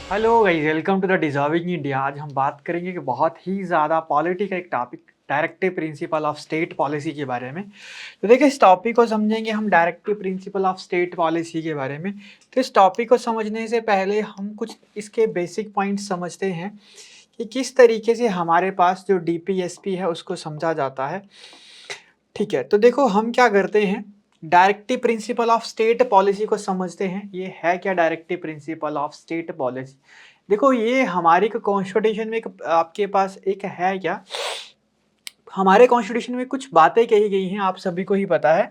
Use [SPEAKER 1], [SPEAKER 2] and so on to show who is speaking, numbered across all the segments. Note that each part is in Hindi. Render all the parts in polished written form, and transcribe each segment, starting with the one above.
[SPEAKER 1] Hello guys, welcome to the deserving India. आज हम बात करेंगे कि बहुत ही ज़्यादा पॉलिटी का एक topic, directive principle of state policy के बारे में। तो देखिए, इस टॉपिक को समझेंगे हम directive principle of state policy के बारे में। तो इस टॉपिक को समझने से पहले हम कुछ इसके बेसिक पॉइंट्स समझते हैं कि किस तरीके से हमारे पास जो डीपीएसपी है उसको समझा जाता है। ठीक है, तो देखो हम क्या करते हैं, directive principle of state policy को समझते हैं। ये है क्या directive principle of state policy? देखो, ये हमारी कॉन्स्टिट्यूशन में एक आपके पास एक है क्या, हमारे कॉन्स्टिट्यूशन में कुछ बातें कही गई हैं, आप सभी को ही पता है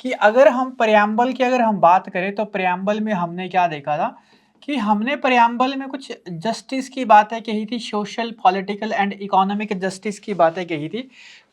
[SPEAKER 1] कि अगर हम प्रेम्बल की अगर हम बात करें तो प्रेम्बल में हमने क्या देखा था कि हमने प्रेम्बल में कुछ जस्टिस की बातें कही थी, social political and economic justice की बातें कही थी।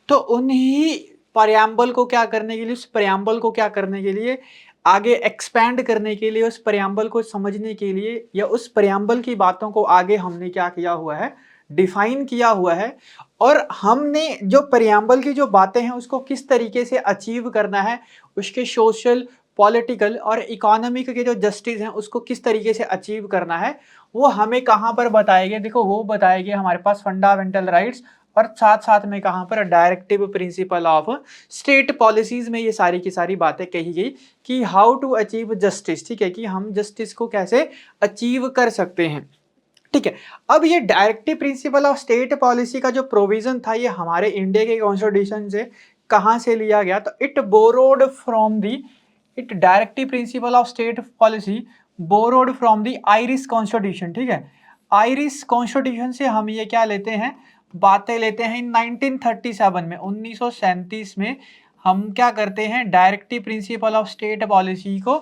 [SPEAKER 1] तो उन्हीं प्रेम्बल को क्या करने के लिए, उस प्रेम्बल को क्या करने के लिए, आगे एक्सपैंड करने के लिए, उस प्रेम्बल को समझने के लिए या उस प्रेम्बल की बातों को आगे हमने क्या किया हुआ है, डिफाइन किया हुआ है। और हमने जो प्रेम्बल की जो बातें हैं उसको किस तरीके से अचीव करना है, उसके सोशल पॉलिटिकल और इकोनॉमिक के जो जस्टिस हैं उसको किस तरीके से अचीव करना है, वो हमें कहाँ पर बताएंगे। देखो, वो बताएंगे हमारे पास फंडामेंटल राइट्स, और साथ साथ में कहाँ पर directive principle of state policies में ये सारी की सारी बातें कही गई कि हाउ टू अचीव जस्टिस। ठीक है, कि हम जस्टिस को कैसे अचीव कर सकते हैं। ठीक है, अब ये directive principle of state policy का जो प्रोविजन था, ये हमारे इंडिया के कॉन्स्टिट्यूशन से कहाँ से लिया गया, तो it borrowed from the, it directive principle of state policy borrowed from the Irish constitution. ठीक है, आयरिश कॉन्स्टिट्यूशन से हम ये क्या लेते हैं, बातें लेते हैं। 1937 में, 1937 में हम क्या करते हैं, directive principle of state policy को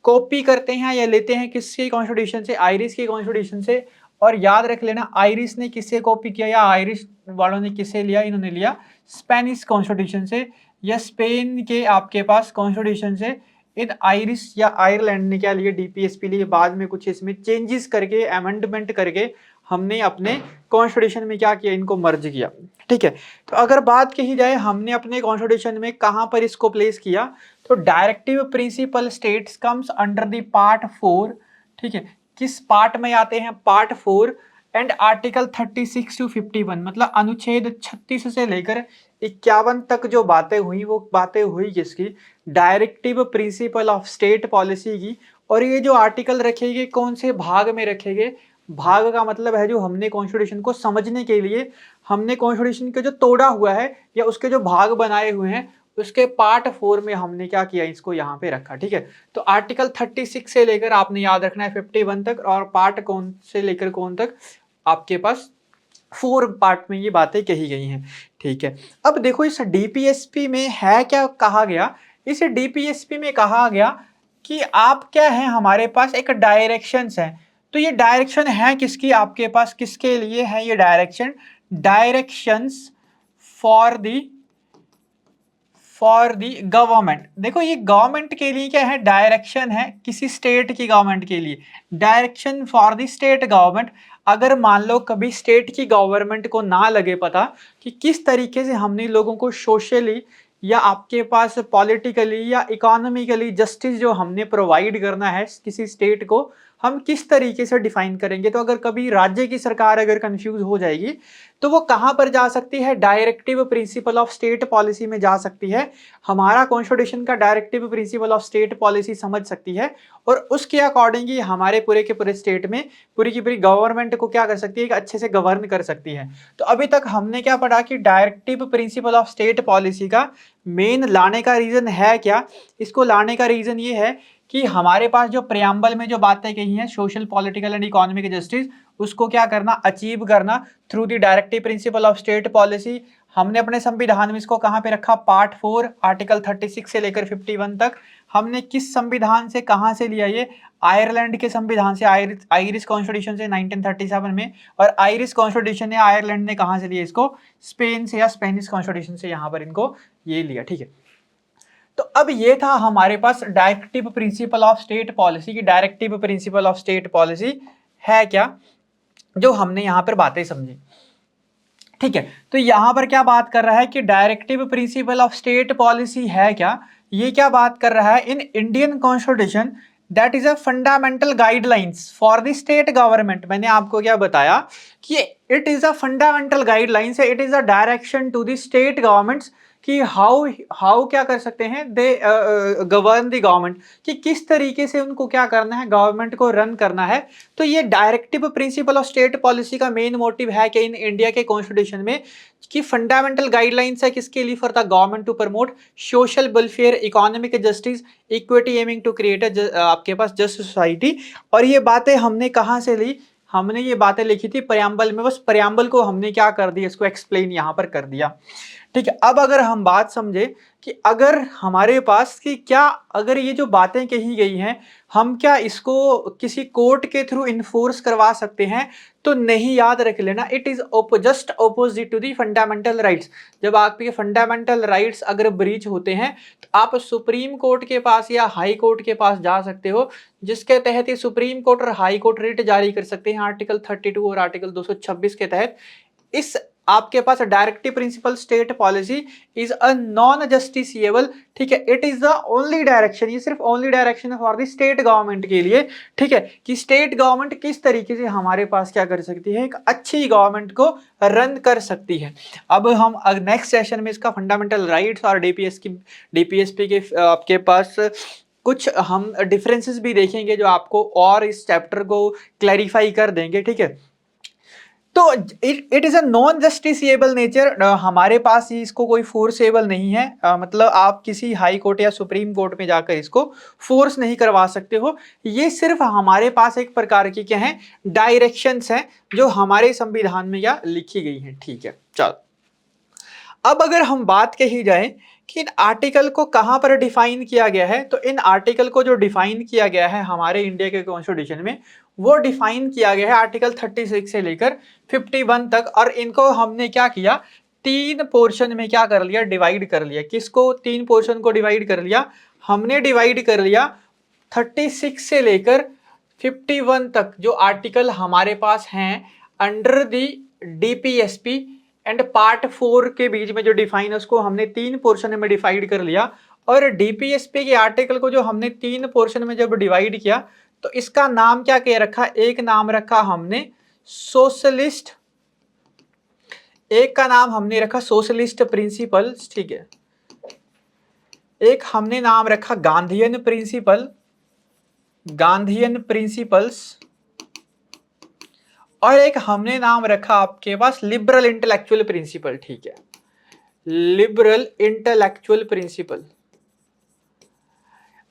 [SPEAKER 1] कॉपी करते हैं या लेते हैं किसके कॉन्स्टिट्यूशन से, आयरिश के कॉन्स्टिट्यूशन से। और याद रख लेना, आयरिश ने किससे कॉपी किया या आयरिश वालों ने किससे लिया, इन्होंने लिया स्पेनिश कॉन्स्टिट्यूशन से या स्पेन के आपके पास कॉन्स्टिट्यूशन से। इन आयरिश या आयरलैंड ने क्या लिया, डीपीएसपी लिए, बाद में कुछ इसमें चेंजेस करके, अमेंडमेंट करके हमने अपने कॉन्स्टिट्यूशन में क्या किया, इनको मर्ज किया। ठीक है, तो अगर बात कही जाए हमने अपने कॉन्स्टिट्यूशन में कहां पर इसको प्लेस किया, तो directive principle states comes under the part 4। ठीक है, किस पार्ट में आते हैं, पार्ट 4 एंड आर्टिकल 36 टू 51, मतलब अनुच्छेद 36 से लेकर 51 तक जो बातें हुई, वो बातें हुई किसकी, directive principle of state policy की। और ये जो आर्टिकल रखेंगे कौन से भाग में रखेंगे, भाग का मतलब है जो हमने कॉन्स्टिट्यूशन को समझने के लिए, हमने कॉन्स्टिट्यूशन के जो तोड़ा हुआ है या उसके जो भाग बनाए हुए हैं, उसके पार्ट 4 में हमने क्या किया, इसको यहाँ पे रखा। ठीक है, तो आर्टिकल 36 से लेकर आपने याद रखना है 51 तक, और पार्ट कौन से लेकर कौन तक, आपके पास 4 पार्ट में ये बातें कही गई हैं। ठीक है, अब देखो इस डीपीएसपी में है क्या कहा गया, इस डीपीएसपी में कहा गया कि आप क्या है, हमारे पास एक डायरेक्शंस है। तो ये डायरेक्शन है किसकी, आपके पास किसके लिए है ये direction, directions for the, for the government. देखो, ये गवर्नमेंट के लिए क्या है, डायरेक्शन है किसी स्टेट की गवर्नमेंट के लिए, direction for the state government. अगर मान लो कभी स्टेट की गवर्नमेंट को ना लगे पता कि किस तरीके से हमने लोगों को सोशली या आपके पास पॉलिटिकली या इकोनॉमिकली जस्टिस जो हमने प्रोवाइड करना है किसी स्टेट को, हम किस तरीके से डिफाइन करेंगे, तो अगर कभी राज्य की सरकार अगर कंफ्यूज हो जाएगी तो वो कहां पर जा सकती है, directive principle of state policy में जा सकती है। हमारा कॉन्स्टिट्यूशन का directive principle of state policy समझ सकती है, और उसके अकॉर्डिंग ही हमारे पूरे के पूरे स्टेट में पूरी की पूरी गवर्नमेंट को क्या कर सकती है, कि अच्छे से गवर्न कर सकती है। तो अभी तक हमने क्या पढ़ा कि directive principle of state policy का मेन लाने का रीजन है क्या, इसको लाने का रीजन ये है कि हमारे पास जो प्रियम्बल में जो बातें कही हैं, social political and economic justice, उसको क्या करना, अचीव करना through the directive principle of state policy. हमने अपने संविधान में इसको कहां पे रखा, पार्ट 4 आर्टिकल 36 से लेकर 51 तक। हमने किस संविधान से, कहां से लिया ये, आयरलैंड के संविधान से, आयरिश कॉन्स्टिट्यूशन से 1937 में। और आयरिश कॉन्स्टिट्यूशन ने, आयरलैंड ने कहां से लिया इसको, स्पेन से या स्पेनिश कॉन्स्टिट्यूशन से यहां पर इनको ये लिया। ठीक है, तो अब ये था हमारे पास directive principle of state policy की, directive principle of state policy है क्या, जो हमने यहां पर बातें समझी। ठीक है, तो यहां पर क्या बात कर रहा है कि directive principle of state policy है क्या, ये क्या बात कर रहा है, in Indian constitution that is a fundamental guidelines for the state government. मैंने आपको क्या बताया कि it is a fundamental guidelines है, it is a direction to the state governments कि हाउ क्या कर सकते हैं दे गवर्न द गवर्नमेंट, कि किस तरीके से उनको क्या करना है, गवर्नमेंट को रन करना है। तो ये directive principle of state policy का मेन मोटिव है कि इन इंडिया के कॉन्स्टिट्यूशन में कि फंडामेंटल गाइडलाइंस है किसके लिए, for the government to promote social welfare, economic justice, equity, aiming to create आपके पास जस्ट सोसाइटी। और ये बातें हमने कहाँ से ली, हमने ये बातें लिखी थी प्रेम्बल में, बस प्रेम्बल को हमने क्या कर दिया, इसको एक्सप्लेन यहाँ पर कर दिया। ठीक है, अब अगर हम बात समझे कि अगर हमारे पास कि क्या अगर ये जो बातें कही गई हैं हम क्या इसको किसी कोर्ट के थ्रू इन्फोर्स करवा सकते हैं, तो नहीं, याद रख लेना, it is just opposite to the fundamental rights. जब आपके फंडामेंटल राइट्स अगर ब्रीच होते हैं तो आप सुप्रीम कोर्ट के पास या हाई कोर्ट के पास जा सकते हो, जिसके तहत ये सुप्रीम कोर्ट और हाई कोर्ट रिट जारी कर सकते हैं आर्टिकल 32 और आर्टिकल 226 के तहत। इस आपके पास directive principle state policy is a non justiciable. ठीक है, it is the only direction, ये सिर्फ only direction for the state government के लिए। ठीक है, कि स्टेट गवर्नमेंट किस तरीके से हमारे पास क्या कर सकती है, एक अच्छी गवर्नमेंट को रन कर सकती है। अब हम नेक्स्ट सेशन में इसका फंडामेंटल राइट्स और डीपीएसपी के आपके पास कुछ हम डिफरेंसेस भी देखेंगे जो आपको और इस चैप्टर को क्लैरिफाई कर देंगे। ठीक है, तो it is a non justiciable nature, हमारे पास ही इसको कोई फोर्सेबल नहीं है, मतलब आप किसी हाई कोर्ट या सुप्रीम कोर्ट में जाकर इसको फोर्स नहीं करवा सकते हो। ये सिर्फ हमारे पास एक प्रकार की क्या है, डायरेक्शंस हैं जो हमारे संविधान में या लिखी गई हैं। ठीक है, चलो अब अगर हम बात कही जाए कि इन आर्टिकल को कहां पर डिफाइन किया गया है, तो इन आर्टिकल को जो डिफाइन किया गया है हमारे इंडिया के कॉन्स्टिट्यूशन में, वो डिफाइन किया गया है आर्टिकल 36 से लेकर 51 तक। और इनको हमने क्या किया, तीन पोर्शन में क्या कर लिया, डिवाइड कर लिया। किसको, तीन पोर्शन को डिवाइड कर लिया, हमने डिवाइड कर लिया 36 से लेकर 51 तक जो आर्टिकल हमारे पास हैं under the DPSP and part 4 के बीच में जो डिफाइन है उसको हमने तीन पोर्शन में डिवाइड कर लिया। और डीपीएसपी के आर्टिकल को जो हमने तीन पोर्शन में जब डिवाइड किया तो इसका नाम क्या कह रखा, एक नाम रखा हमने सोशलिस्ट, एक का नाम हमने रखा सोशलिस्ट प्रिंसिपल्स। ठीक है, एक हमने नाम रखा गांधीयन प्रिंसिपल, गांधीयन प्रिंसिपल्स, और एक हमने नाम रखा आपके पास लिबरल इंटेलेक्चुअल प्रिंसिपल। ठीक है, लिबरल इंटेलेक्चुअल प्रिंसिपल।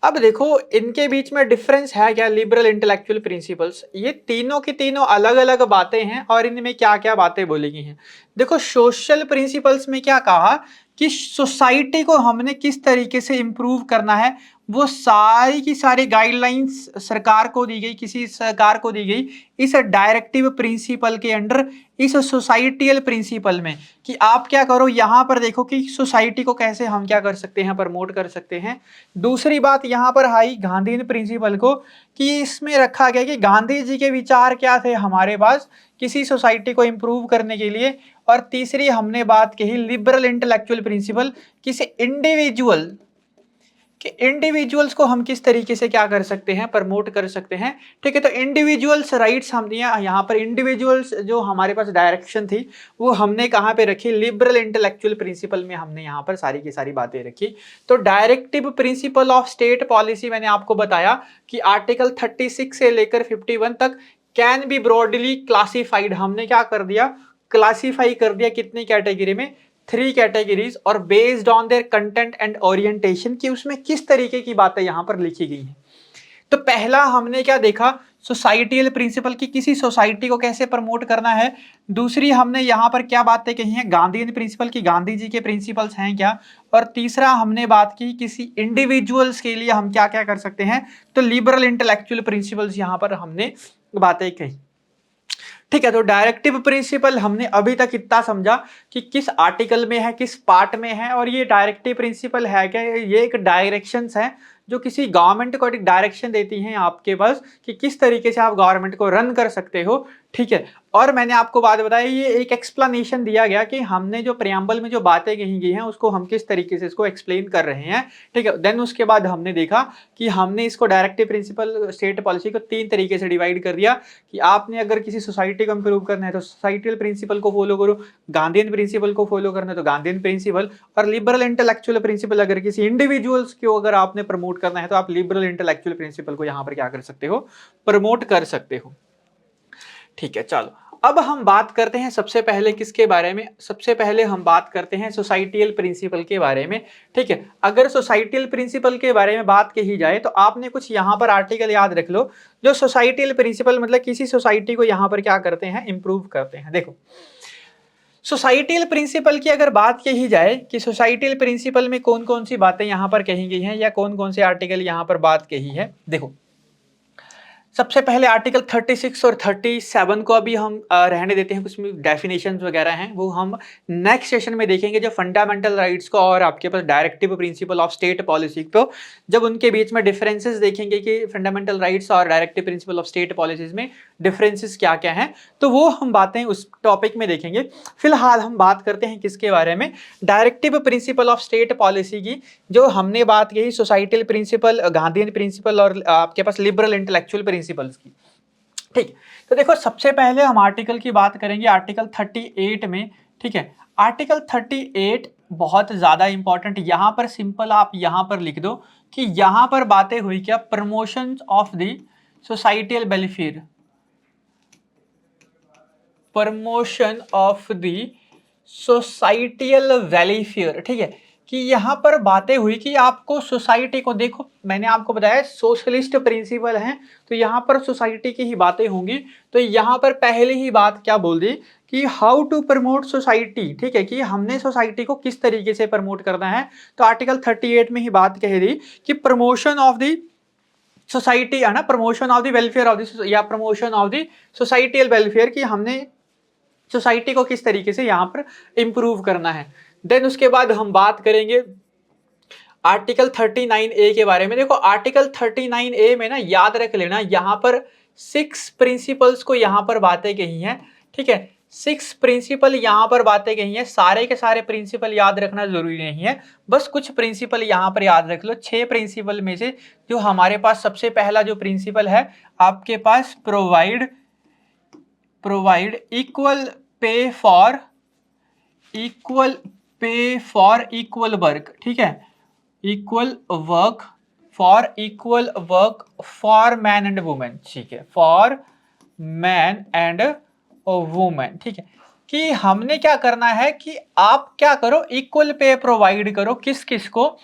[SPEAKER 1] अब देखो इनके बीच में डिफरेंस है क्या, लिबरल इंटेलेक्चुअल प्रिंसिपल्स, ये तीनों की तीनों अलग अलग बातें हैं और इनमें क्या क्या बातें बोली गई हैं। देखो सोशल प्रिंसिपल्स में क्या कहा कि सोसाइटी को हमने किस तरीके से इंप्रूव करना है, वो सारी की सारी गाइडलाइंस सरकार को दी गई, किसी सरकार को दी गई इस डायरेक्टिव प्रिंसिपल के अंडर, इस सोसाइटियल प्रिंसिपल में, कि आप क्या करो, यहाँ पर देखो कि सोसाइटी को कैसे हम क्या कर सकते हैं, प्रमोट कर सकते हैं। दूसरी बात यहाँ पर आई गांधीयन प्रिंसिपल को, कि इसमें रखा गया कि गांधी जी के विचार क्या थे हमारे पास किसी सोसाइटी को इंप्रूव करने के लिए। और तीसरी हमने बात कही लिबरल इंटेलेक्चुअल प्रिंसिपल, किसी इंडिविजुअल कि इंडिविजुअल्स को हम किस तरीके से क्या कर सकते हैं, प्रमोट कर सकते हैं। ठीक है, तो इंडिविजुअल्स राइट्स हमने यहाँ पर इंडिविजुअल्स जो हमारे पास डायरेक्शन थी वो हमने कहाँ पे रखी, लिबरल इंटेलेक्चुअल प्रिंसिपल में हमने यहाँ पर सारी की सारी बातें रखी। तो directive principle of state policy मैंने आपको बताया कि आर्टिकल 36 से लेकर 51 तक कैन बी ब्रॉडली क्लासिफाइड, हमने क्या कर दिया, क्लासिफाई कर दिया कितनी कैटेगरी में, 3 कैटेगरीज, और based on their content and orientation, कि उसमें किस तरीके की बातें यहां पर लिखी गई हैं। तो पहला हमने क्या देखा, सोसाइटियल प्रिंसिपल की किसी सोसाइटी को कैसे प्रमोट करना है। दूसरी हमने यहाँ पर क्या बातें कही हैं, गांधीयन प्रिंसिपल की गांधी जी के प्रिंसिपल्स हैं क्या। और तीसरा हमने बात की किसी इंडिविजुअल्स के लिए हम क्या क्या कर सकते हैं, तो लिबरल इंटेलेक्चुअल प्रिंसिपल्स यहाँ पर हमने बातें कही। ठीक है, तो डायरेक्टिव प्रिंसिपल हमने अभी तक इतना समझा कि किस आर्टिकल में है, किस पार्ट में है, और ये डायरेक्टिव प्रिंसिपल है क्या, ये एक डायरेक्शंस है जो किसी गवर्नमेंट को एक डायरेक्शन देती हैं आपके पास कि किस तरीके से आप गवर्नमेंट को रन कर सकते हो। ठीक है, और मैंने आपको बात बताई, ये एक एक्सप्लेनेशन दिया गया कि हमने जो प्रियम्बल में जो बातें कही गई हैं उसको हम किस तरीके से इसको एक्सप्लेन कर रहे हैं, ठीक है। देन उसके बाद हमने देखा कि हमने इसको डायरेक्टिव प्रिंसिपल स्टेट पॉलिसी को 3 तरीके से डिवाइड कर दिया कि आपने अगर किसी सोसाइटी को इंप्रूव करना है तो सोसाइटल प्रिंसिपल को फॉलो करो, गांधीयन प्रिंसिपल को फॉलो करना है तो गांधीयन प्रिंसिपल, और लिबरल इंटेलेक्चुअल प्रिंसिपल अगर किसी इंडिविजुअल्स को अगर आपने प्रमोट करना है तो आप लिबरल इंटेलेक्चुअल प्रिंसिपल को यहाँ पर क्या कर सकते हो, प्रमोट कर सकते हो, ठीक है। चलो अब हम बात करते हैं सबसे पहले किसके बारे में, सबसे पहले हम बात करते हैं सोसाइटियल प्रिंसिपल के बारे में, ठीक है। अगर सोसाइटियल प्रिंसिपल के बारे में बात कही जाए तो आपने कुछ यहाँ पर आर्टिकल याद रख लो, जो सोसाइटियल प्रिंसिपल मतलब किसी सोसाइटी को यहाँ पर क्या करते हैं, इंप्रूव करते हैं। देखो सोसाइटियल प्रिंसिपल की अगर बात कही जाए कि सोसाइटियल प्रिंसिपल में कौन कौन सी बातें यहाँ पर कही गई हैं या कौन कौन से आर्टिकल यहाँ पर बात कही है, देखो सबसे पहले आर्टिकल 36 और 37 को अभी हम रहने देते हैं, कुछ डेफिनेशंस वगैरह हैं वो हम नेक्स्ट सेशन में देखेंगे, जो फंडामेंटल राइट्स को और आपके पास directive principle of state policy को, जब उनके बीच में डिफरेंसेस देखेंगे कि फंडामेंटल राइट्स और directive principle of state policies में डिफरेंसेस क्या क्या हैं, तो वो हम बातें उस टॉपिक में देखेंगे। फिलहाल हम बात करते हैं किसके बारे में, directive principle of state policy की, जो हमने बात की सोसाइटल प्रिंसिपल, गांधीयन प्रिंसिपल और आपके पास लिबरल इंटेलेक्चुअल प्रिंसिपल्स की, ठीक। तो देखो सबसे पहले हम आर्टिकल की बात करेंगे आर्टिकल 38 में, ठीक है। आर्टिकल 38 बहुत ज्यादा इंपॉर्टेंट, यहां पर सिंपल आप यहां पर लिख दो कि यहां पर बातें हुई क्या, promotion of the societal welfare, promotion of the societal welfare, ठीक है। कि यहाँ पर बातें हुई कि आपको सोसाइटी को, देखो मैंने आपको बताया सोशलिस्ट प्रिंसिपल हैं तो यहाँ पर सोसाइटी की ही बातें होंगी, तो यहाँ पर पहले ही बात क्या बोल दी कि हाउ टू प्रमोट सोसाइटी, ठीक है, कि हमने सोसाइटी को किस तरीके से प्रमोट करना है। तो आर्टिकल 38 में ही बात कह दी कि प्रमोशन ऑफ द सोसाइटी है ना, promotion of the welfare of the या promotion of the societal welfare, की हमने सोसाइटी को किस तरीके से यहाँ पर इंप्रूव करना है। देन उसके बाद हम बात करेंगे आर्टिकल 39A के बारे में। देखो आर्टिकल 39A में ना याद रख लेना, यहाँ पर 6 प्रिंसिपल्स को यहाँ पर बातें कही हैं, ठीक है। 6 प्रिंसिपल यहाँ पर बातें कही हैं, सारे के सारे प्रिंसिपल याद रखना जरूरी नहीं है, बस कुछ प्रिंसिपल यहाँ पर याद रख लो। 6 प्रिंसिपल में से जो हमारे पास सबसे पहला जो प्रिंसिपल है आपके पास, provide equal pay for equal work, ठीक है, equal work for man and women, ठीक है, फॉर मैन एंड वुमेन, ठीक है। कि हमने क्या करना है कि आप क्या करो, इक्वल पे प्रोवाइड करो, किस किस को,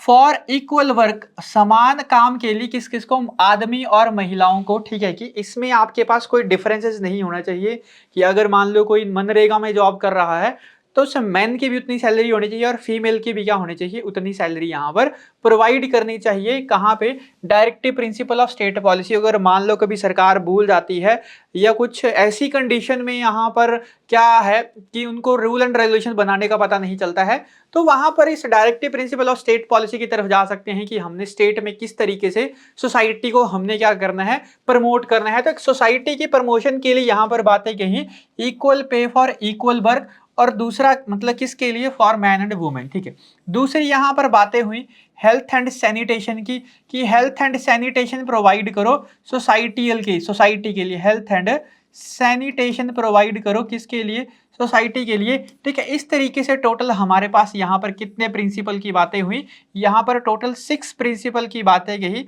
[SPEAKER 1] फॉर इक्वल वर्क, समान काम के लिए, किस किस को, आदमी और महिलाओं को, ठीक है। कि इसमें आपके पास कोई डिफरेंसेस नहीं होना चाहिए कि अगर मान लो कोई मनरेगा में जॉब कर रहा है तो उस मैन की भी उतनी सैलरी होनी चाहिए और फीमेल की भी क्या होनी चाहिए, उतनी सैलरी यहाँ पर प्रोवाइड करनी चाहिए। कहाँ पे, directive principle of state policy. अगर मान लो कभी सरकार भूल जाती है या कुछ ऐसी कंडीशन में यहाँ पर क्या है कि उनको रूल एंड रेगुलेशन बनाने का पता नहीं चलता है, तो वहां पर इस directive principle of state policy की तरफ जा सकते हैं कि हमने स्टेट में किस तरीके से सोसाइटी को हमने क्या करना है, प्रमोट करना है। तो एक सोसाइटी की प्रमोशन के लिए यहाँ पर बातें कही, equal pay for equal work, और दूसरा मतलब किसके लिए, फॉर मैन एंड वुमेन, ठीक है। दूसरी यहाँ पर बातें हुई हेल्थ एंड सैनिटेशन की, कि हेल्थ एंड सैनिटेशन प्रोवाइड करो सोसाइटी के लिए, हेल्थ एंड सैनिटेशन प्रोवाइड करो किसके लिए, सोसाइटी के लिए, ठीक है। इस तरीके से टोटल हमारे पास यहाँ पर कितने प्रिंसिपल की बातें हुई, यहाँ पर टोटल 6 प्रिंसिपल की बातें कही,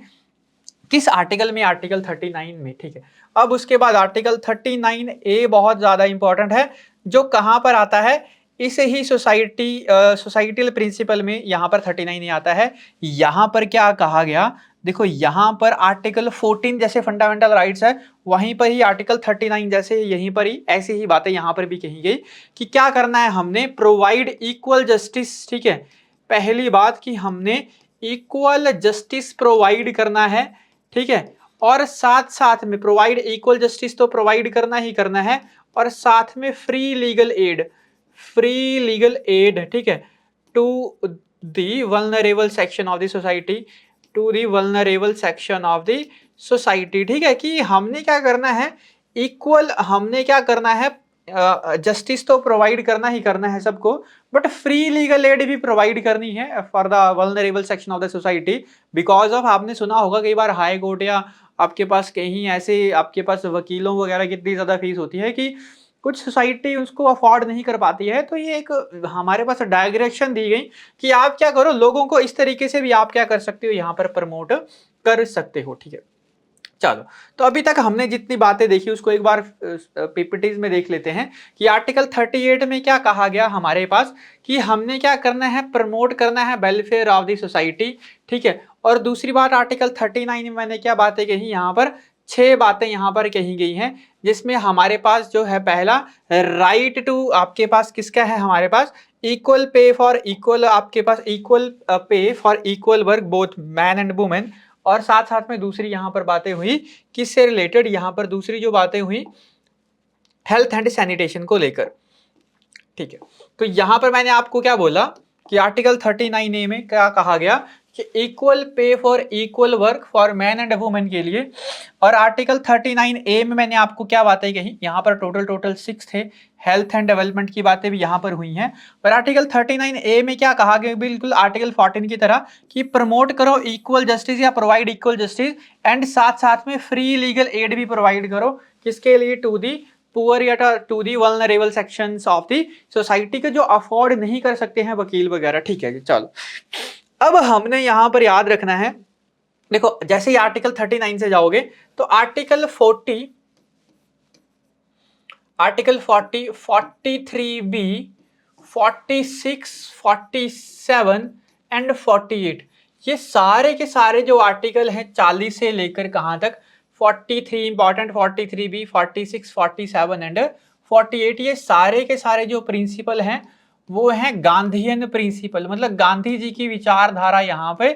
[SPEAKER 1] किस आर्टिकल में, आर्टिकल 39 में, ठीक है। अब उसके बाद आर्टिकल 39A बहुत ज्यादा इंपॉर्टेंट है, जो कहां पर आता है, इसे ही सोसाइटियल प्रिंसिपल में यहाँ पर 39 आता है। यहाँ पर क्या कहा गया, देखो यहाँ पर आर्टिकल 14 जैसे फंडामेंटल राइट्स है, वहीं पर ही आर्टिकल 39 जैसे यहीं पर ही ऐसी ही बातें यहाँ पर भी कही गई कि क्या करना है हमने, प्रोवाइड इक्वल जस्टिस, ठीक है। पहली बात कि हमने इक्वल जस्टिस प्रोवाइड करना है, ठीक है, और साथ साथ में प्रोवाइड इक्वल जस्टिस तो प्रोवाइड करना ही करना है, और साथ में फ्री लीगल एड, ठीक है, to the vulnerable section of the society, ठीक है। कि हमने क्या करना है, इक्वल हमने क्या करना है, जस्टिस तो प्रोवाइड करना ही करना है सबको, बट फ्री लीगल एड भी प्रोवाइड करनी है for the vulnerable section of the society. Because of आपने सुना होगा कई बार हाई कोर्ट या आपके पास कहीं ऐसे आपके पास वकीलों वगैरह की इतनी ज़्यादा फीस होती है कि कुछ सोसाइटी उसको अफोर्ड नहीं कर पाती है। तो ये एक हमारे पास डायरेक्शन दी गई कि आप क्या करो, लोगों को इस तरीके से भी आप क्या कर सकते हो, यहाँ पर प्रमोट कर सकते हो। ठीक है, चलो, तो अभी तक हमने जितनी बातें देखी उसको एक बार पीपीटीज में देख लेते हैं कि आर्टिकल 38 में क्या कहा गया हमारे पास कि हमने क्या करना है, प्रमोट करना है वेलफेयर ऑफ द सोसाइटी। ठीक है, और दूसरी बात आर्टिकल 39 में मैंने क्या बातें कही, यहाँ पर 6 बातें यहाँ पर कही गई हैं, जिसमें हमारे पास जो है पहला राइट टू, आपके पास किसका है, हमारे पास इक्वल पे फॉर इक्वल, आपके पास equal pay for equal work both man and women. और साथ साथ में दूसरी यहां पर बातें हुई किससे रिलेटेड, यहां पर दूसरी जो बातें हुई हेल्थ एंड सैनिटेशन को लेकर। ठीक है, तो यहां पर मैंने आपको क्या बोला कि आर्टिकल 39A में क्या कहा गया कि equal pay for equal work for man and women के लिए। और आर्टिकल 39A में मैंने आपको क्या बातें कही, यहाँ पर टोटल 6 थे, हेल्थ एंड डेवलपमेंट की बातें भी यहाँ पर हुई हैं। और आर्टिकल 39A में क्या कहा गया, बिल्कुल आर्टिकल 14 की तरह कि प्रमोट करो इक्वल जस्टिस या प्रोवाइड इक्वल जस्टिस, एंड साथ साथ में फ्री लीगल एड भी प्रोवाइड करो, किसके लिए, टू दी पुअर या to the vulnerable sections of the society के जो अफोर्ड नहीं कर सकते हैं वकील वगैरह। ठीक है जी, चलो, अब हमने यहां पर याद रखना है, देखो जैसे ही आर्टिकल 39 से जाओगे तो आर्टिकल 40, आर्टिकल 40, 43B, 46, 47 एंड 48, ये सारे के सारे जो आर्टिकल हैं 40 से लेकर कहां तक, 43 इंपॉर्टेंट, 43B, 46, 47 एंड 48, ये सारे के सारे जो प्रिंसिपल हैं वो हैं गांधीयन प्रिंसिपल, मतलब गांधी जी की विचारधारा यहाँ पे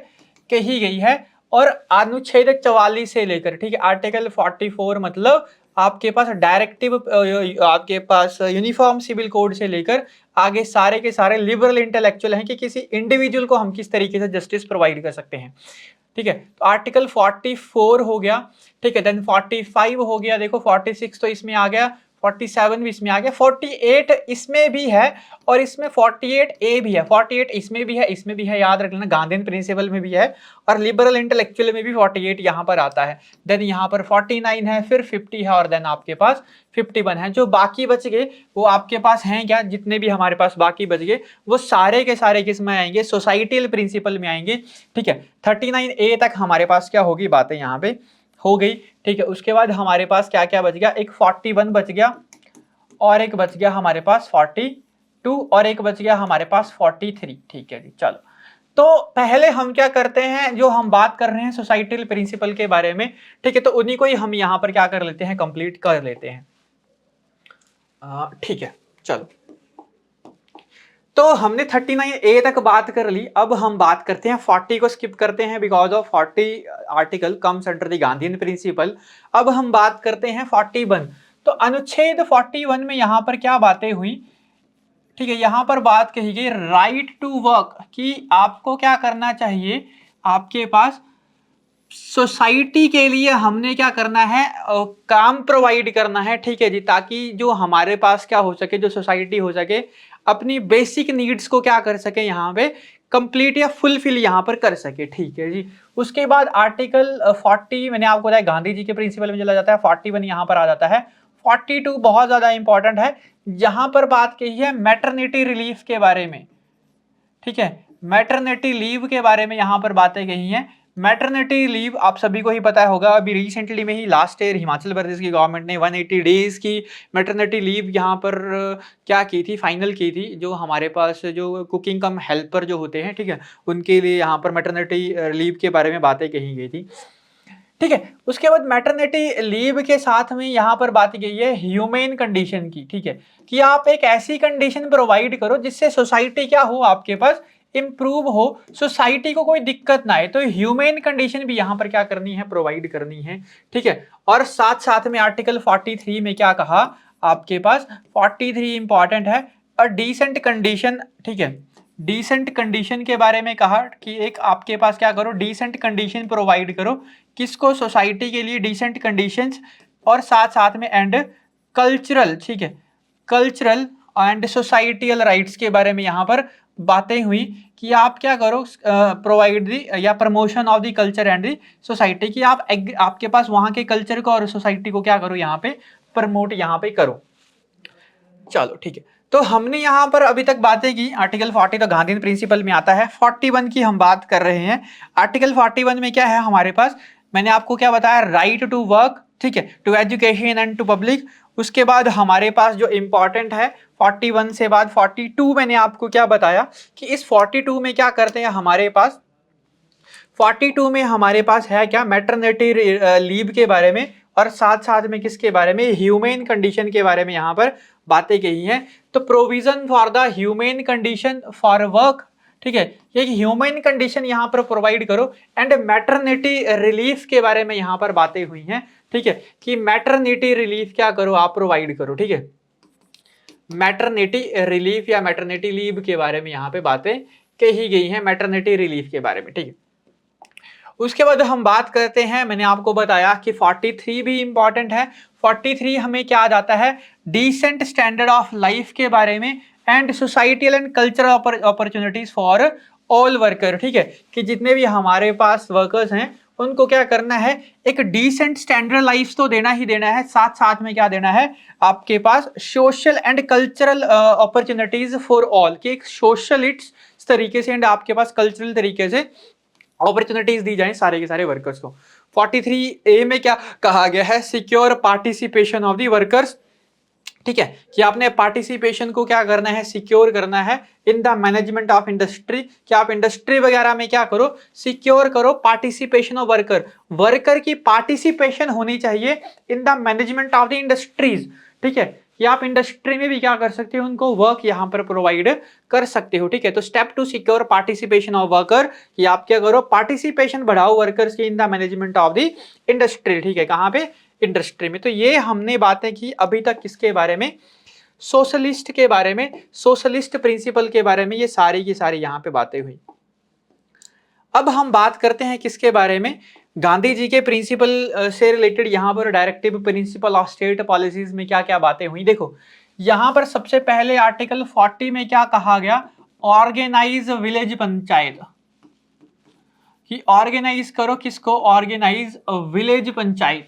[SPEAKER 1] कही गई है। और अनुच्छेद 44 से लेकर, ठीक है, आर्टिकल 44 मतलब आपके पास डायरेक्टिव, आपके पास यूनिफॉर्म सिविल कोड से लेकर आगे सारे के सारे लिबरल इंटेलेक्चुअल हैं कि किसी इंडिविजुअल को हम किस तरीके से जस्टिस प्रोवाइड कर सकते हैं। ठीक है, तो आर्टिकल 44 हो गया, ठीक है, देन 45 हो गया, देखो 46 तो इसमें आ गया, 47 भी इसमें आ गया, 48 इसमें भी है, और इसमें 48A भी है, 48 इसमें भी है, इसमें भी है, याद रख लेना, गांधीयन प्रिंसिपल में भी है, और लिबरल इंटेलेक्चुअल में भी 48 यहाँ पर आता है। देन यहाँ पर 49 है, फिर 50 है, और देन आपके पास 51 है। जो बाकी बच गए वो आपके पास हैं क्या, जितने भी हमारे पास बाकी बच गए वो सारे के सारे किस में आएंगे, सोसाइटल प्रिंसिपल में आएंगे। ठीक है, 39A तक हमारे पास क्या होगी, बातें यहाँ पे हो गई। ठीक है, उसके बाद हमारे पास क्या क्या बच गया, एक 41 बच गया, और एक बच गया हमारे पास 42, और एक बच गया हमारे पास 43। ठीक है जी, चलो, तो पहले हम क्या करते हैं, जो हम बात कर रहे हैं सोसाइटल प्रिंसिपल के बारे में, ठीक है, तो उन्हीं को ही हम यहाँ पर क्या कर लेते हैं, कंप्लीट कर लेते हैं। ठीक है, चलो, तो हमने 39A तक बात कर ली, अब हम बात करते हैं 40 को स्किप करते हैं because of 40 article comes under the Gandhian principle. अब हम बात करते हैं 41, तो अनुच्छेद 41 में यहाँ पर क्या बातें हुई, ठीक है, यहाँ पर बात कही गई राइट टू वर्क, कि आपको क्या करना चाहिए, आपके पास सोसाइटी के लिए हमने क्या करना है, काम प्रोवाइड करना है। ठीक है जी, ताकि जो हमारे पास क्या हो सके, जो सोसाइटी हो सके अपनी बेसिक नीड्स को क्या कर सके, यहाँ पे कंप्लीट या फुलफिल यहाँ पर कर सके। ठीक है जी, उसके बाद आर्टिकल 40 मैंने आपको बताया गांधी जी के प्रिंसिपल में चला जाता है, 41 यहाँ पर आ जाता है, 42 बहुत ज्यादा इंपॉर्टेंट है, यहाँ पर बात कही है मैटरनिटी रिलीफ के बारे में। ठीक है, मैटरनिटी लीव के बारे में यहाँ पर बातें कही हैं। मैटरनिटी लीव आप सभी को ही पता होगा, अभी रिसेंटली में ही लास्ट ईयर हिमाचल प्रदेश की गवर्नमेंट ने 180 डेज की मैटरनिटी लीव यहाँ पर क्या की थी, फाइनल की थी, जो हमारे पास जो कुकिंग कम हेल्पर जो होते हैं, ठीक है, उनके लिए यहाँ पर मैटरनिटी लीव के बारे में बातें कही गई थी। ठीक है, उसके बाद मैटरनिटी लीव के साथ में यहाँ पर बात की है ह्यूमेन कंडीशन की। ठीक है, कि आप एक ऐसी कंडीशन प्रोवाइड करो जिससे सोसाइटी क्या हो, आपके पास इंप्रूव हो, सोसाइटी को कोई दिक्कत ना आए, तो ह्यूमेन कंडीशन भी यहाँ पर क्या करनी है, प्रोवाइड करनी है। ठीक है, और साथ साथ में आर्टिकल 43 में क्या कहा, आपके पास 43 इंपॉर्टेंट है, अ डिसेंट कंडीशन। ठीक है, डिसेंट कंडीशन के बारे में कहा कि एक आपके पास क्या करो, डिसेंट कंडीशन प्रोवाइड करो, किसको, सोसाइटी के लिए डिसेंट कंडीशंस, और साथ साथ में एंड कल्चरल, ठीक है, कल्चरल एंड सोसाइटियल राइट्स के बारे में यहाँ पर बातें हुई कि आप क्या करो, प्रोवाइड दी या promotion of the culture and the society, कि आप आपके पास वहाँ के कल्चर को और सोसाइटी को क्या करो, यहाँ पे प्रमोट यहाँ पे करो। चलो ठीक है, तो हमने यहाँ पर अभी तक बातें की आर्टिकल 40 तो गांधी प्रिंसिपल में आता है। 41 की हम बात कर रहे हैं। आर्टिकल 41 में क्या है हमारे पास, मैंने आपको क्या बताया, राइट टू वर्क, ठीक है, to education and to public. उसके बाद हमारे पास जो इंपॉर्टेंट है 41 से बाद 42, मैंने आपको क्या बताया कि इस 42 में क्या करते हैं हमारे पास, 42 में हमारे पास है क्या, मैटरनिटी लीव के बारे में और साथ साथ में किसके बारे में, ह्यूमन कंडीशन के बारे में यहाँ पर बातें कही हैं। तो provision for the human condition for work, ठीक है, ये ह्यूमन कंडीशन यहाँ पर प्रोवाइड करो एंड मैटरनिटी रिलीफ के बारे में यहाँ पर बातें हुई हैं, ठीक है, कि मैटरनिटी रिलीफ क्या करो, आप प्रोवाइड करो, ठीक है, मैटरनिटी रिलीफ या मैटरनिटी लीव के बारे में यहाँ पे बातें कही गई हैं, मैटरनिटी रिलीफ के बारे में, ठीक है। उसके बाद हम बात करते हैं, मैंने आपको बताया कि 43 भी इंपॉर्टेंट है। 43 हमें क्या आ जाता है, डिसेंट स्टैंडर्ड ऑफ लाइफ के बारे में and societal and cultural opportunities for all worker, ठीक है, कि जितने भी हमारे पास वर्कर्स हैं उनको क्या करना है, एक डिसेंट स्टैंडर्ड लाइफ तो देना ही देना है, साथ साथ में क्या देना है आपके पास, social and cultural opportunities for all, कि एक सोशल इट्स तरीके से एंड आपके पास कल्चरल तरीके से अपॉर्चुनिटीज दी जाए सारे के सारे वर्कर्स को। 43A में क्या कहा गया है, secure participation of the workers, ठीक है, कि आपने पार्टिसिपेशन को क्या करना है, सिक्योर करना है इन द मैनेजमेंट ऑफ इंडस्ट्री, कि आप इंडस्ट्री वगैरह में क्या करो, सिक्योर करो पार्टिसिपेशन ऑफ वर्कर, वर्कर की पार्टिसिपेशन होनी चाहिए इन the management of the industries, ठीक है, कि आप इंडस्ट्री में भी क्या कर सकते हो, उनको वर्क यहाँ पर प्रोवाइड कर सकते हो, ठीक है। तो step to secure participation of worker, कि आप क्या करो, पार्टिसिपेशन बढ़ाओ वर्कर्स की in the management of the industry, ठीक है, कहाँ पे, इंडस्ट्री में। तो ये हमने बातें की अभी तक किसके बारे में, सोशलिस्ट के बारे में, सोशलिस्ट प्रिंसिपल के बारे में, ये सारी की सारी यहाँ पे बातें हुई। अब हम बात करते हैं किसके बारे में, गांधी जी के प्रिंसिपल से रिलेटेड यहाँ पर directive principle of state policies में क्या क्या बातें हुई। देखो यहाँ पर सबसे पहले आर्टिकल 40 में क्या कहा गया, ऑर्गेनाइज विलेज पंचायत, कि ऑर्गेनाइज करो किसको, ऑर्गेनाइज विलेज पंचायत,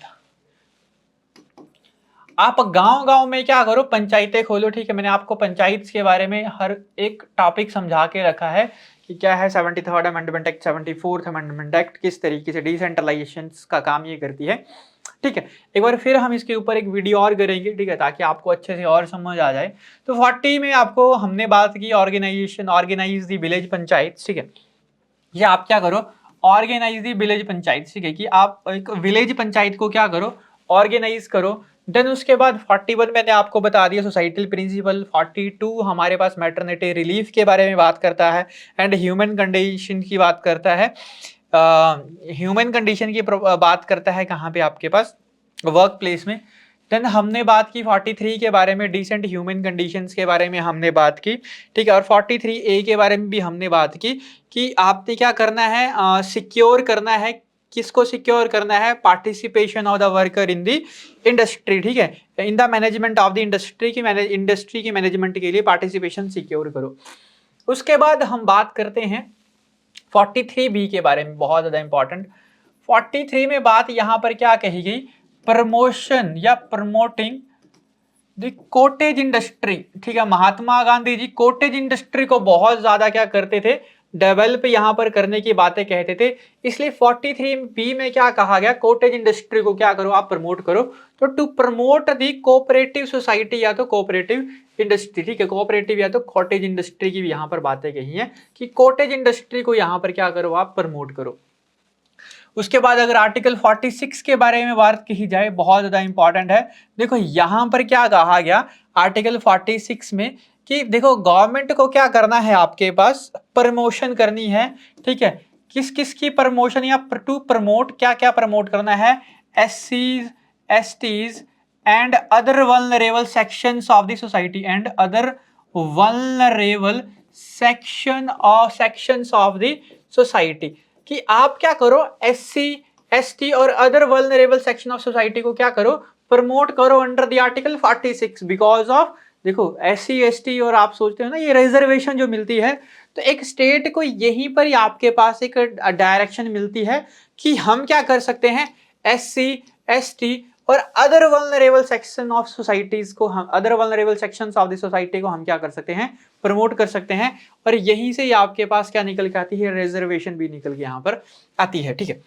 [SPEAKER 1] आप गांव गांव में क्या करो, पंचायतें खोलो, ठीक है। मैंने आपको पंचायत के बारे में हर एक टॉपिक समझा के रखा है कि क्या है 73rd amendment act, 74th amendment act, किस तरीके से डिसेंट्रलाइजेशन का काम ये करती है, ठीक है। एक बार फिर हम इसके ऊपर एक वीडियो और करेंगे, ठीक है, ताकि आपको अच्छे से और समझ आ जाए। तो 40 में आपको हमने बात की organisation, organise the village panchayat, ठीक है, ये आप क्या करो, ऑर्गेनाइज दी विलेज पंचायत, ठीक है, कि आप एक विलेज पंचायत को क्या करो, ऑर्गेनाइज करो। देन उसके बाद 41 मैंने आपको बता दिया सोसाइटल प्रिंसिपल। 42 हमारे पास मैटरनिटी रिलीफ के बारे में बात करता है एंड ह्यूमन कंडीशन की बात करता है, ह्यूमन कंडीशन की बात करता है कहाँ पे, आपके पास वर्क प्लेस में। देन हमने बात की 43 के बारे में, डिसेंट ह्यूमन कंडीशंस के बारे में हमने बात की, ठीक है। और 43A के बारे में भी हमने बात की कि आपने क्या करना है, सिक्योर करना है, किसको सिक्योर करना है, participation of the worker in the industry, ठीक है, इन the management of the industry, की इंडस्ट्री की मैनेजमेंट के लिए पार्टिसिपेशन सिक्योर करो। उसके बाद हम बात करते हैं 43B के बारे में, बहुत ज्यादा इंपॉर्टेंट। 43 में बात यहाँ पर क्या कही गई, प्रमोशन या प्रमोटिंग द कॉटेज इंडस्ट्री, ठीक है। महात्मा गांधी जी कॉटेज इंडस्ट्री को बहुत ज्यादा क्या करते थे, डेवलप यहाँ पर करने की बातें कहते थे, इसलिए 43B में क्या कहा गया, कॉटेज इंडस्ट्री को क्या करो, आप प्रमोट करो। तो to promote the cooperative society या तो कोऑपरेटिव इंडस्ट्री, ठीक है, कोऑपरेटिव या तो कॉटेज इंडस्ट्री की भी यहाँ पर बातें कही हैं कि कॉटेज इंडस्ट्री को यहाँ पर क्या करो, आप प्रमोट करो। उसके बाद अगर आर्टिकल 46 के बारे में बात की जाए, बहुत ज्यादा इंपॉर्टेंट है। देखो यहाँ पर क्या कहा गया आर्टिकल 46 में कि देखो गवर्नमेंट को क्या करना है, आपके पास प्रमोशन करनी है, ठीक है। किस किस की प्रमोशन या टू प्रमोट, क्या क्या प्रमोट करना है, SCs, STs and other vulnerable sections of the society and other vulnerable sections of the society, कि आप क्या करो SC, एसटी और other vulnerable section of society को क्या करो, प्रमोट करो under the article 46 because of, देखो एससी एसटी और आप सोचते हो ना ये रिजर्वेशन जो मिलती है, तो एक स्टेट को यहीं पर ही आपके पास एक डायरेक्शन मिलती है कि हम क्या कर सकते हैं, एससी एसटी और other vulnerable section of societies को, हम other vulnerable sections of the society को हम क्या कर सकते हैं, प्रमोट कर सकते हैं। और यहीं से ही आपके पास क्या निकल के आती है, रिजर्वेशन भी निकल के यहाँ पर आती है, ठीक है।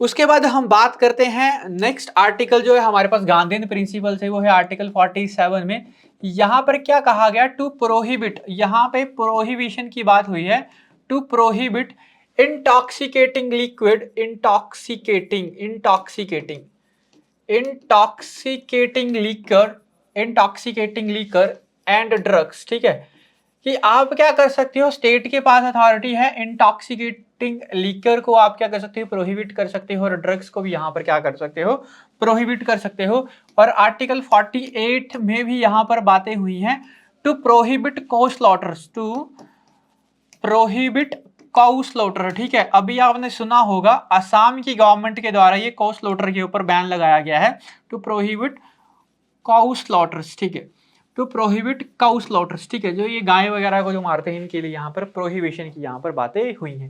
[SPEAKER 1] उसके बाद हम बात करते हैं नेक्स्ट आर्टिकल जो है हमारे पास गांधीयन प्रिंसिपल से, वो है आर्टिकल 47 में। यहां पर क्या कहा गया, टू प्रोहिबिट, यहां पे प्रोहिबिशन की बात हुई है, to prohibit intoxicating liquid, intoxicating liquor and drugs, ठीक है, कि आप क्या कर सकते हो, स्टेट के पास अथॉरिटी है, इंटॉक्सिकेटिंग लीकर को आप क्या कर सकते हो, प्रोहिबिट कर सकते हो, और ड्रग्स को भी यहां पर क्या कर सकते हो, प्रोहिबिट कर सकते हो। और आर्टिकल 48 में भी यहां पर बातें हुई हैं, to prohibit cow slaughters, to prohibit cow slaughter, ठीक है। अभी आपने सुना होगा असम की गवर्नमेंट के द्वारा ये काउ स्लॉटर के ऊपर बैन लगाया गया है, टू प्रोहिबिट काउ स्लॉटर्स, ठीक है, टू प्रोहिबिट काउ स्लॉटर्स, ठीक है, जो ये गाय वगैरह को जो मारते हैं इनके लिए यहाँ पर प्रोहिबिशन की यहाँ पर बातें हुई हैं।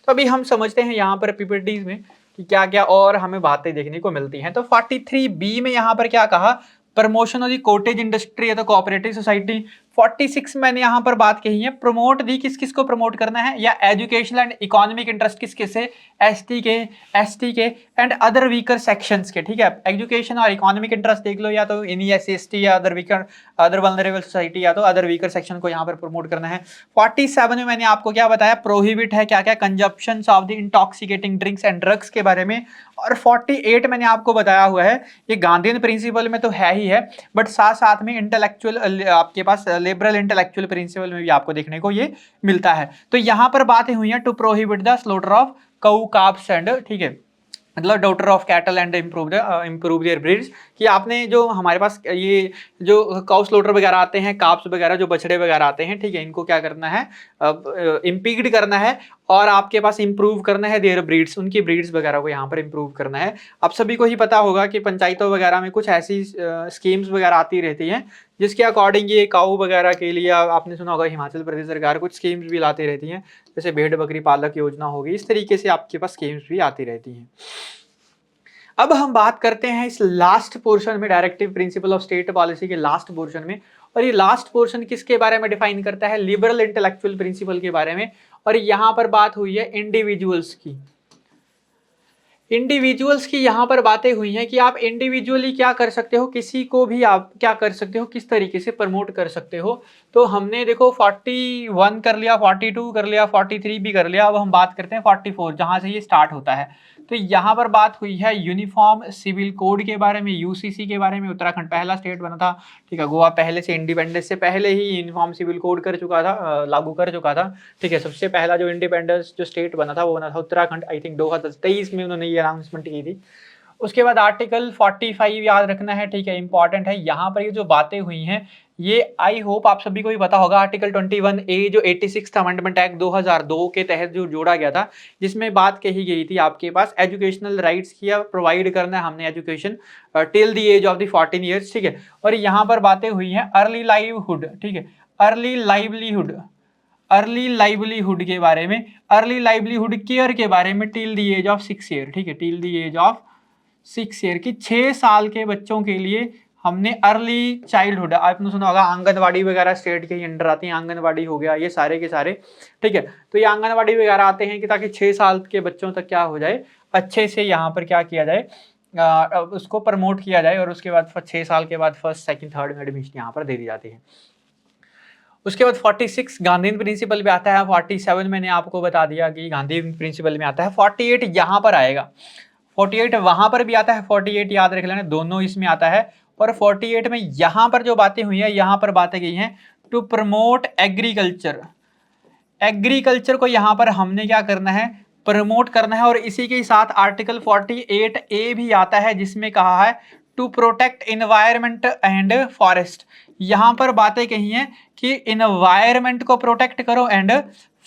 [SPEAKER 1] तो अभी हम समझते हैं यहाँ पर पीपीटीज में कि क्या क्या और हमें बातें देखने को मिलती हैं। तो 43B में यहाँ पर क्या कहा, promotion of the cottage industry है तो कोऑपरेटिव सोसाइटी। 46 मैंने यहाँ पर बात कही है, प्रमोट दी किस किस को प्रमोट करना है, या एजुकेशनल एंड इकोनॉमिक इंटरेस्ट किस किस से, एसटी के एंड अदर वीकर सेक्शंस के, ठीक है। एजुकेशन और इकोनॉमिक इंटरेस्ट देख लो, या तो एनी एससी एसटी या अदर वल्नरेबल सोसाइटी या तो अदर वीकर सेक्शन को यहाँ पर प्रमोट करना है। 47 में मैंने आपको क्या बताया, प्रोहिबिट है क्या क्या, consumption of the intoxicating drinks and drugs के बारे में। और 48 मैंने आपको बताया हुआ है, ये गांधीयन प्रिंसिपल में तो है ही है, बट साथ साथ में इंटेलेक्चुअल आपके पास लिबरल इंटेलेक्चुअल प्रिंसिपल में भी आपको देखने को ये मिलता है। तो यहां पर बातें हुई हैं, to prohibit the slaughter of cow calves and, ठीक है, मतलब slaughter of cattle and improve their breeds, कि आपने जो हमारे पास ये जो काउ स्लॉटर वगैरह आते हैं, काप्स वगैरह जो बछड़े वगैरह आते हैं, ठीक है, इनको क्या करना है, इम्पीड करना है और आपके पास इंप्रूव करना है देयर ब्रीड्स, उनकी ब्रीड्स वगैरह को यहाँ पर इंप्रूव करना है। आप सभी को ही पता होगा कि पंचायतों वगैरह में कुछ ऐसी स्कीम्स वगैरह आती रहती हैं जिसके अकॉर्डिंग ये काऊ वगैरह के लिए आपने सुना होगा हिमाचल प्रदेश सरकार कुछ स्कीम्स भी लाती रहती हैं, जैसे भेड़ बकरी पालक योजना होगी, इस तरीके से आपके पास स्कीम्स भी आती रहती हैं। अब हम बात करते हैं इस लास्ट पोर्शन में, directive principle of state policy के लास्ट पोर्शन में, और ये लास्ट पोर्शन किसके बारे में डिफाइन करता है, लिबरल इंटेलेक्चुअल प्रिंसिपल के बारे में। और यहाँ पर बात हुई है इंडिविजुअल्स की, इंडिविजुअल्स की यहाँ पर बातें हुई हैं कि आप इंडिविजुअली क्या कर सकते हो, किसी को भी आप क्या कर सकते हो, किस तरीके से प्रमोट कर सकते हो। तो हमने देखो 41 कर लिया, 42 कर लिया, 43 भी कर लिया, अब हम बात करते हैं 44 जहाँ से ये स्टार्ट होता है। तो यहाँ पर बात हुई है यूनिफॉर्म सिविल कोड के बारे में, यूसीसी के बारे में। उत्तराखंड पहला स्टेट बना था, ठीक है, गोवा पहले से इंडिपेंडेंस से पहले ही यूनिफॉर्म सिविल कोड कर चुका था, लागू कर चुका था, ठीक है। सबसे पहला जो इंडिपेंडेंस जो स्टेट बना था वो बना था उत्तराखंड, आई थिंक 2023 में उन्होंने ये अनाउंसमेंट की थी। उसके बाद आर्टिकल 45 याद रखना है, ठीक है, इंपॉर्टेंट है। यहाँ पर ये जो बातें हुई हैं ये आई होप आप सभी को भी पता होगा। आर्टिकल 21A जो 86th अमेंडमेंट एक्ट 2002 के तहत जो जोड़ा गया था, जिसमें बात कही गई थी आपके पास एजुकेशनल राइट्स की प्रोवाइड करना है हमने education till the age of the 14 years, ठीक है। और यहाँ पर बातें हुई हैं अर्ली लाइवहुड, ठीक है, अर्ली लाइवलीहुड के बारे में, अर्ली लाइवलीहुड केयर के बारे में till the age of 6 year, ठीक है, till the age of 6 year की 6 साल के बच्चों के लिए हमने अर्ली चाइल्डहुड, आपने सुना होगा आंगनवाड़ी वगैरह स्टेट के अंडर आती हैं, आंगनवाड़ी हो गया, ये सारे के सारे, ठीक है। तो ये आंगनवाड़ी वगैरह आते हैं कि ताकि 6 साल के बच्चों तक क्या हो जाए, अच्छे से यहाँ पर क्या किया जाए, उसको प्रमोट किया जाए, और उसके बाद 6 साल के बाद फर्स्ट सेकंड थर्ड में एडमिशन यहाँ पर दे दी जाती है। उसके बाद 46 गांधीयन प्रिंसिपल में आता है, 47 मैंने आपको बता दिया कि गांधीयन प्रिंसिपल में आता है, 48 यहाँ पर आएगा, 48 वहां पर भी आता है, 48 याद रख लेना, दोनों इसमें आता है। और 48 में यहाँ पर जो बातें हुई है, यहाँ पर बातें गई हैं टू प्रमोट एग्रीकल्चर, एग्रीकल्चर को यहाँ पर हमने क्या करना है, प्रमोट करना है। और इसी के साथ आर्टिकल 48A भी आता है जिसमें कहा है to protect environment and forest. यहाँ पर बातें कही हैं कि इन्वायरमेंट को प्रोटेक्ट करो एंड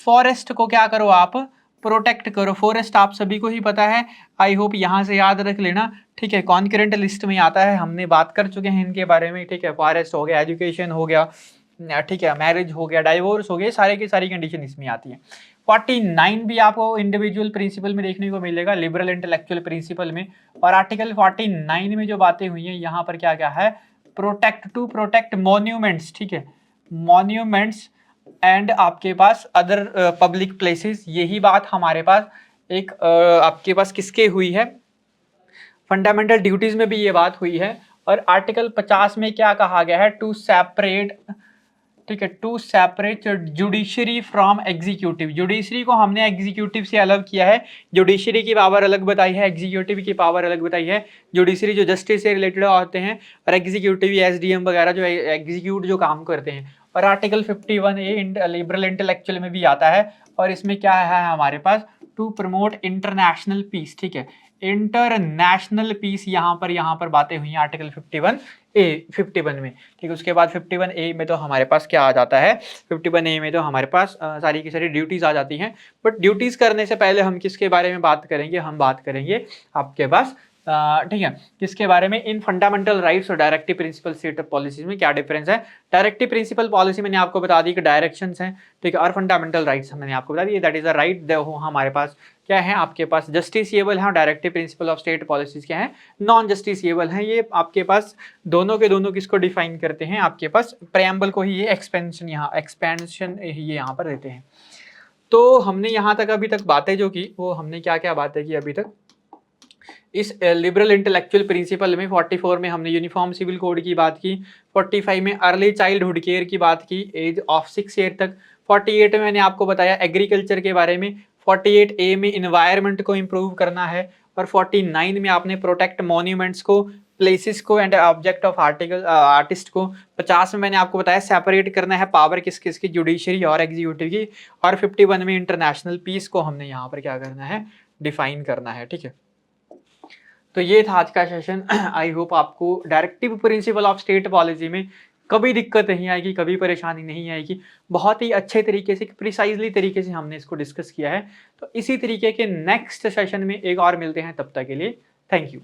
[SPEAKER 1] फॉरेस्ट को क्या करो आप, प्रोटेक्ट करो। फॉरेस्ट आप सभी को ही पता है, आई होप यहाँ से याद रख लेना, ठीक है। कॉन्करेंट लिस्ट में आता है, हमने बात कर चुके हैं इनके बारे में, ठीक है। फॉरेस्ट हो गया, एजुकेशन हो गया, ठीक है, मैरिज हो गया, डाइवोर्स हो गया, सारे की सारी कंडीशन इसमें आती है। 49 भी आपको इंडिविजुअल प्रिंसिपल में देखने को मिलेगा, लिबरल इंटेलेक्चुअल प्रिंसिपल में। और आर्टिकल 49 में जो बातें हुई हैं यहाँ पर क्या क्या है, प्रोटेक्ट मॉन्यूमेंट्स, ठीक है, मॉन्यूमेंट्स एंड आपके पास अदर पब्लिक प्लेसेस। यही बात हमारे पास एक आपके पास किसके हुई है, फंडामेंटल ड्यूटीज में भी ये बात हुई है। और आर्टिकल 50 में क्या कहा गया है, टू सेपरेट, ठीक है, to separate judiciary from executive. Judiciary को हमने एग्जीक्यूटिव से अलग किया है, जुडिशरी की पावर अलग बताई है, एग्जीक्यूटिव की पावर अलग बताई है। जुडिशरी जो जस्टिस से रिलेटेड होते हैं और एग्जीक्यूटिव एसडीएम वगैरह जो एग्जीक्यूट जो काम करते हैं। और आर्टिकल 51A लिबरल इंटेलेक्चुअल में भी आता है, और इसमें क्या है हमारे पास, टू प्रमोट इंटरनेशनल पीस, ठीक है, इंटरनेशनल पीस। यहाँ पर बातें हुई हैं आर्टिकल 51 में, ठीक है। उसके बाद 51A में तो हमारे पास क्या आ जाता है, 51A में तो हमारे पास सारी की सारी ड्यूटीज आ जाती हैं। बट ड्यूटीज करने से पहले हम किसके बारे में बात करेंगे, हम बात करेंगे आपके पास, ठीक है, किसके बारे में, इन फंडामेंटल राइट्स और डायरेक्टिव प्रिंसिपल स्टेट पॉलिसीज में क्या डिफरेंस है। डायरेक्टिव प्रिंसिपल पॉलिसी मैंने आपको बता दी कि डायरेक्शंस हैं, ठीक है, और फंडामेंटल राइट्स मैंने आपको बता दी, दैट इज अ राइट। हमारे पास क्या है, आपके पास जस्टिसिएबल है, directive principle of state policies क्या है, नॉन जस्टिसिएबल है। ये आपके पास दोनों के दोनों किसको डिफाइन करते हैं, आपके पास प्रेम्बल को ही ये एक्सपेंशन ये यहाँ पर देते हैं। तो हमने यहाँ तक अभी तक बातें जो की, वो हमने क्या क्या बातें की अभी तक। इस लिबरल इंटेलेक्चुअल प्रिंसिपल में 44 में हमने यूनिफॉर्म सिविल कोड की बात की, 45 में अर्ली चाइल्डहुड केयर की बात की, एज ऑफ 6 ईयर तक। 48 में मैंने आपको बताया एग्रीकल्चर के बारे में, 48A में इन्वायरमेंट को इम्प्रूव करना है, और 49 में आपने प्रोटेक्ट मॉन्यूमेंट्स को, प्लेसेस को एंड ऑब्जेक्ट ऑफ आर्टिस्ट को। 50 में मैंने आपको बताया सेपरेट करना है पावर किस किस की, जुडिशरी और एग्जीक्यूटिव की। और 51 में इंटरनेशनल पीस को हमने यहाँ पर क्या करना है, डिफाइन करना है, ठीक है। तो ये था आज का सेशन। आई होप आपको directive principle of state policy में कभी दिक्कत नहीं आएगी, कभी परेशानी नहीं आएगी। बहुत ही अच्छे तरीके से, प्रिसाइजली तरीके से हमने इसको डिस्कस किया है। तो इसी तरीके के नेक्स्ट सेशन में एक और मिलते हैं, तब तक के लिए थैंक यू।